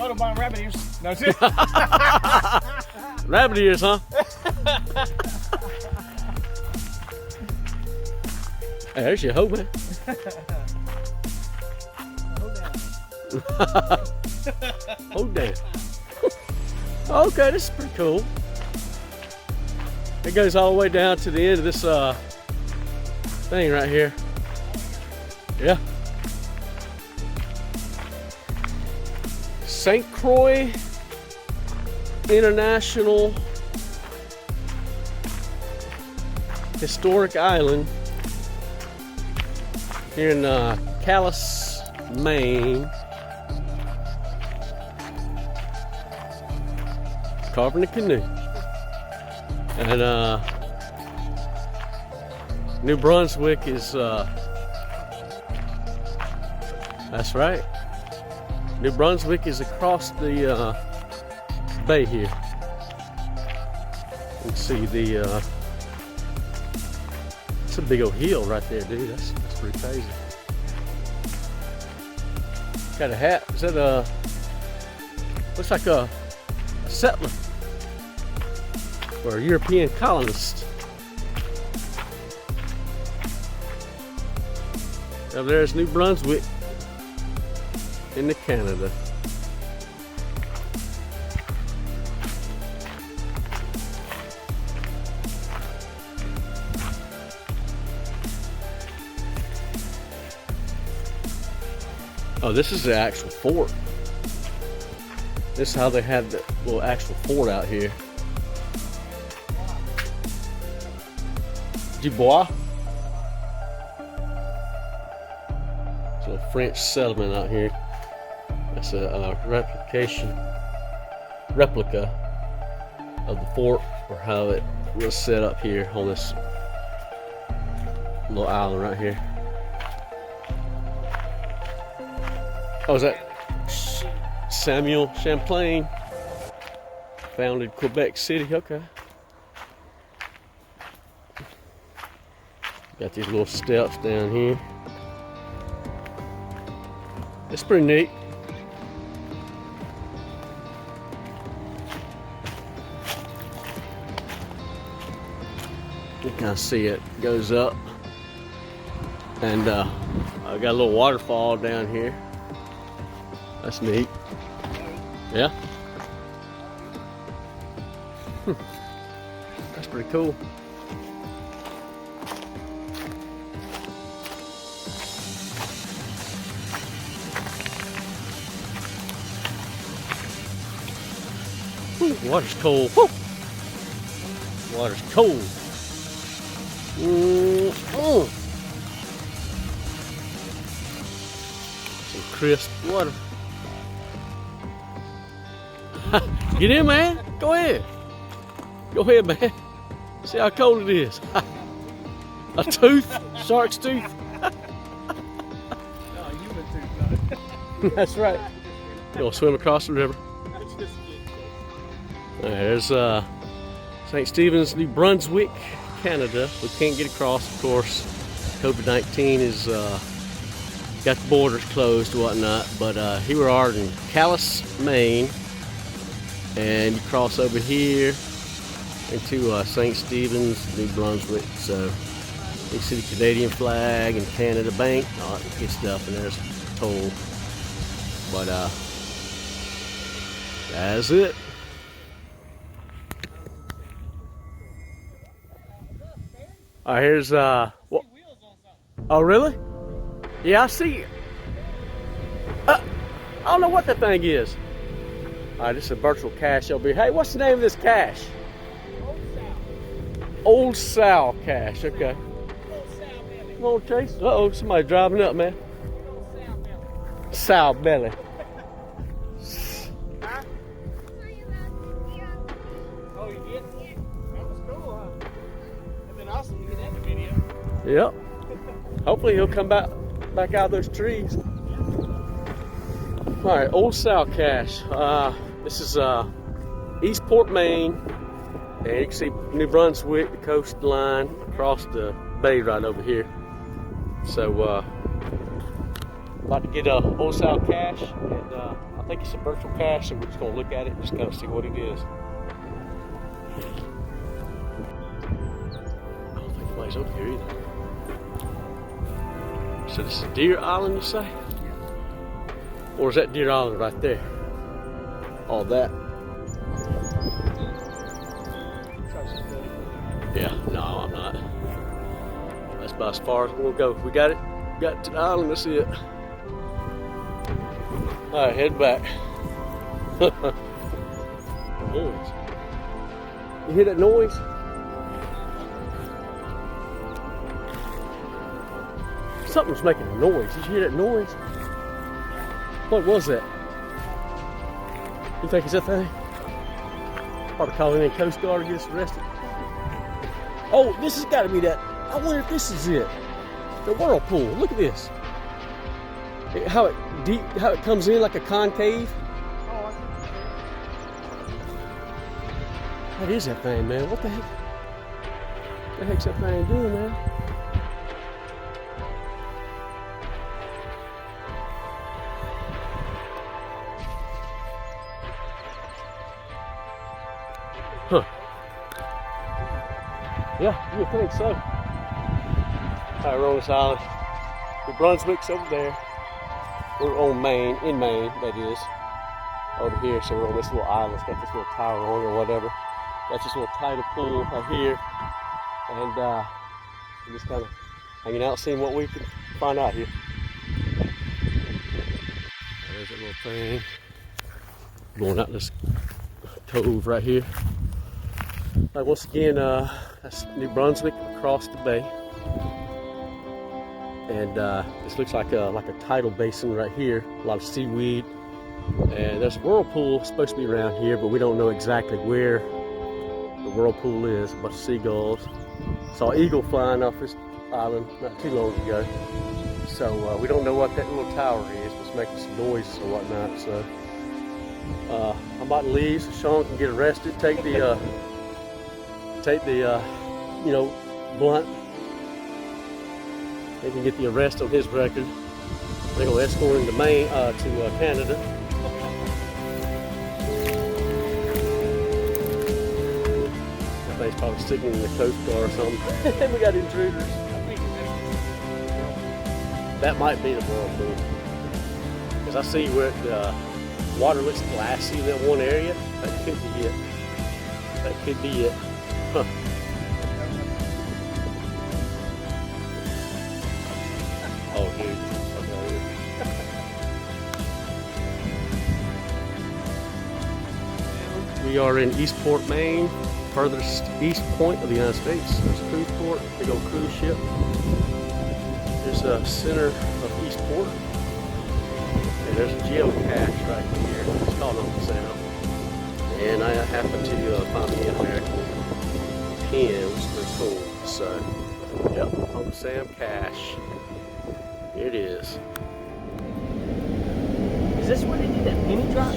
Photo bomb rabbit ears. No, shit. Rabbit ears, huh? Hey, there's your hoe, man. Hold down. Okay, this is pretty cool. It goes all the way down to the end of this thing right here. Yeah. St. Croix International Historic Island here in Calais, Maine. Carving a canoe. And New Brunswick is that's right. New Brunswick is across the bay here. You can see the it's a big old hill right there, dude. That's pretty crazy. Got a hat. Is that looks like a settler or a European colonist. Now there's New Brunswick into Canada. Oh, this is the actual fort. This is how they had the little actual fort out here. Dubois. It's a French settlement out here. That's a replica of the fort, or how it was set up here on this little island right here. Oh, is that Samuel Champlain founded Quebec City? Okay. Got these little steps down here. It's pretty neat. You can see it goes up, and I got a little waterfall down here. That's neat. Yeah. That's pretty cool. Ooh, water's cold. Woo. Water's cold. Some crisp water. Get in, man. Go ahead. Go ahead, man. See how cold it is. A tooth? Shark's tooth? That's right. You want to swim across the river? All right, there's St. Stephen's, New Brunswick, Canada. We can't get across, of course. COVID-19 is got the borders closed and whatnot. But here we are in Calais, Maine. And you cross over here into St. Stephen's, New Brunswick. So you see the Canadian flag and Canada Bank, all that good stuff, and there's a toll. But that's it. All right, here's what? Oh, really? Yeah, I see. I don't know what that thing is. All right, this is a virtual cache over here. Hey, what's the name of this cache? Old Sow cache. Okay. Come on, Chase. Uh-oh, somebody driving up, man. Sow belly. Oh, you did? That was cool, huh? That'd been awesome to get that in the video. Yep. Hopefully he'll come back out of those trees. All right, Old Sow cache. This is Eastport, Maine, and you can see New Brunswick, the coastline, across the bay right over here. So, about to get a Old Sow cache, and I think it's a virtual cache, so we're just gonna look at it and just kind of see what it is. I don't think anybody's over here either. So this is Deer Island, you say? Or is that Deer Island right there? All that? Yeah, no, I'm not. That's about as far as we'll go. We got it. Got to the island. Let's see it. All right, head back. Noise. You hear that noise? Something's making a noise. Did you hear that noise? What was that? You think it's that thing? Probably calling in Coast Guard to get us arrested. Oh, this has got to be that. I wonder if this is it. The whirlpool. Look at this. How it comes in like a concave. What is that thing, man? What the heck? What the heck's that thing doing, man? Huh. Yeah, you would think so. Alright, we're on this island. New Brunswick's over there. We're on Maine, in Maine, that is. Over here, so we're on this little island. It's got this little tower on it or whatever. Got this little tidal pool right here. And we're just kind of hanging out, seeing what we can find out here. There's that little thing. Going out this cove right here. Right, once again, that's New Brunswick across the bay. And this looks like a tidal basin right here. A lot of seaweed. And there's a whirlpool supposed to be around here, but we don't know exactly where the whirlpool is. A bunch of seagulls. Saw an eagle flying off this island not too long ago. So we don't know what that little tower is, but it's making some noises and whatnot. So I'm about to leave so Sean can get arrested. Take the you know, blunt. They can get the arrest on his record. They're gonna escort him to Maine, to Canada. I think he's probably sticking in the Coast Guard or something. We got intruders. That might be the whirlpool. Because I see where the water looks glassy in that one area. That could be it. That could be it. Huh. Oh, dude. Okay. We are in Eastport, Maine, furthest east point of the United States. There's a cruise port, big old cruise ship. There's the center of Eastport. And there's a geocache right here. It's called Uncle Sam. And I happen to find the American pen, which is pretty cool. So, yep, Uncle Sam cache. Here it is. Is this where they did that penny drop?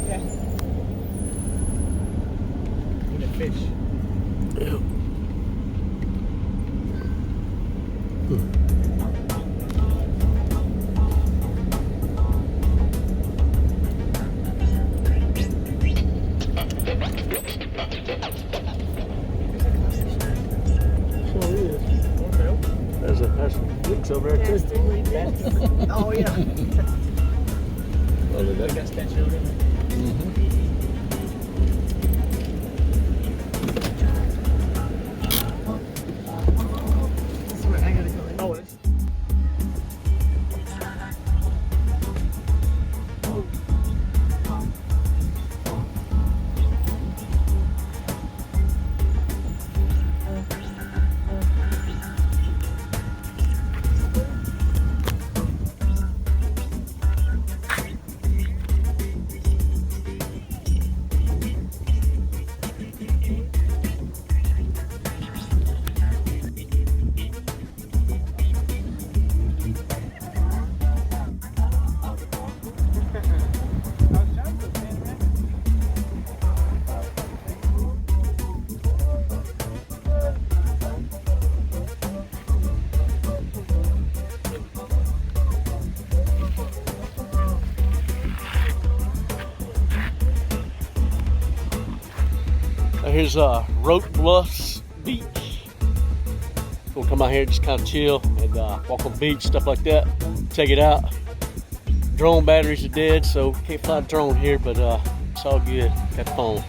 Yeah. Need a fish. Yep. There's leaks over there too. Oh yeah. Oh, They got statue over there. This is where I gotta go in. Oh, it's Here's Roach Bluffs Beach. We'll come out here and just kind of chill and walk on the beach, stuff like that. Check it out. Drone batteries are dead, so can't fly a drone here, but it's all good. Got the phone.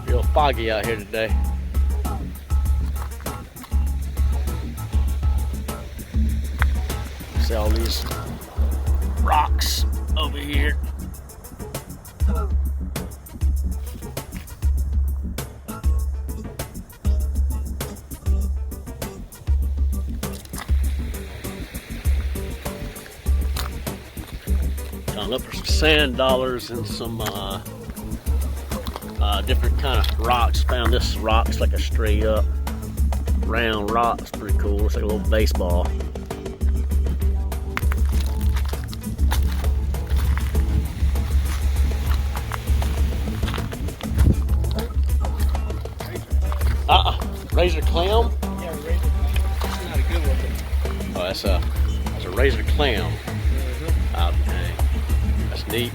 Real foggy out here today. See all these rocks over here. Trying to look for some sand dollars and some different kind of rocks. Found this rock. It's like a straight up round rock. It's pretty cool. It's like a little baseball. Razor clam? Yeah, razor clam. It's not a good one. Oh, that's a razor clam. Oh, dang. That's neat.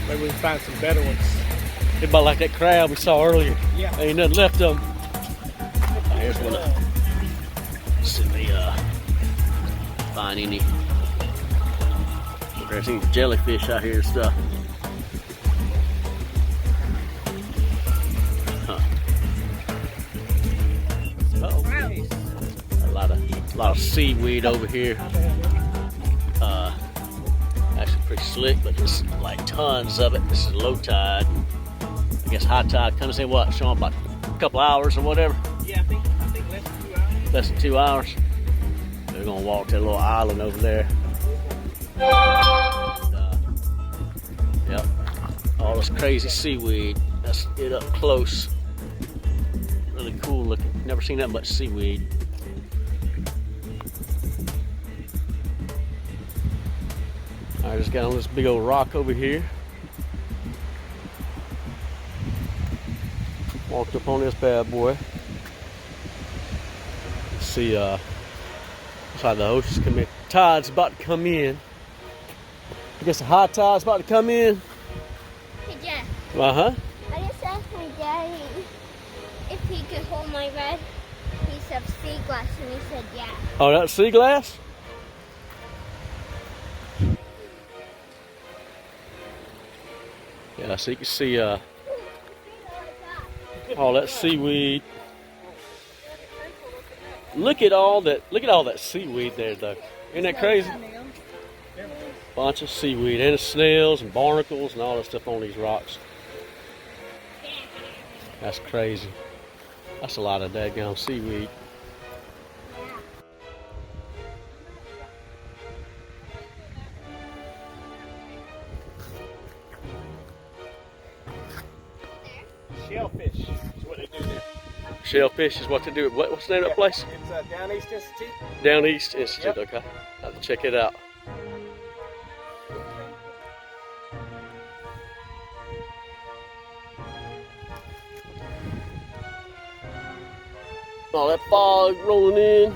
Maybe we can find some better ones. It's about like that crab we saw earlier. Yeah. Ain't nothing left of them. Oh, here's one. See if they find any. There's any jellyfish out here and stuff. A lot of seaweed over here. Actually pretty slick, but there's like tons of it. This is low tide. I guess high tide comes in what? Showing about a couple hours or whatever. Yeah, I think less than 2 hours. Less than 2 hours. We're gonna walk to that little island over there. Yep. All this crazy seaweed. Let's get up close. Really cool looking. Never seen that much seaweed. I just got on this big old rock over here. Walked up on this bad boy. Let's see, looks like the ocean's coming in. Tide's about to come in. I guess the high tide's about to come in. Hey, Jeff. Uh-huh. I just asked my daddy if he could hold my red piece of sea glass, and he said yeah. Oh, that's sea glass? Yeah, so you can see all that seaweed. Look at all that seaweed there though. Isn't that crazy? Bunch of seaweed and snails and barnacles and all that stuff on these rocks. That's crazy. That's a lot of daggone seaweed. Shellfish is what they do there. Shellfish is what they do. What's the name of that place? It's Down East Institute. Down East Institute, Yep. okay. I'll have to check it out. All that fog rolling in.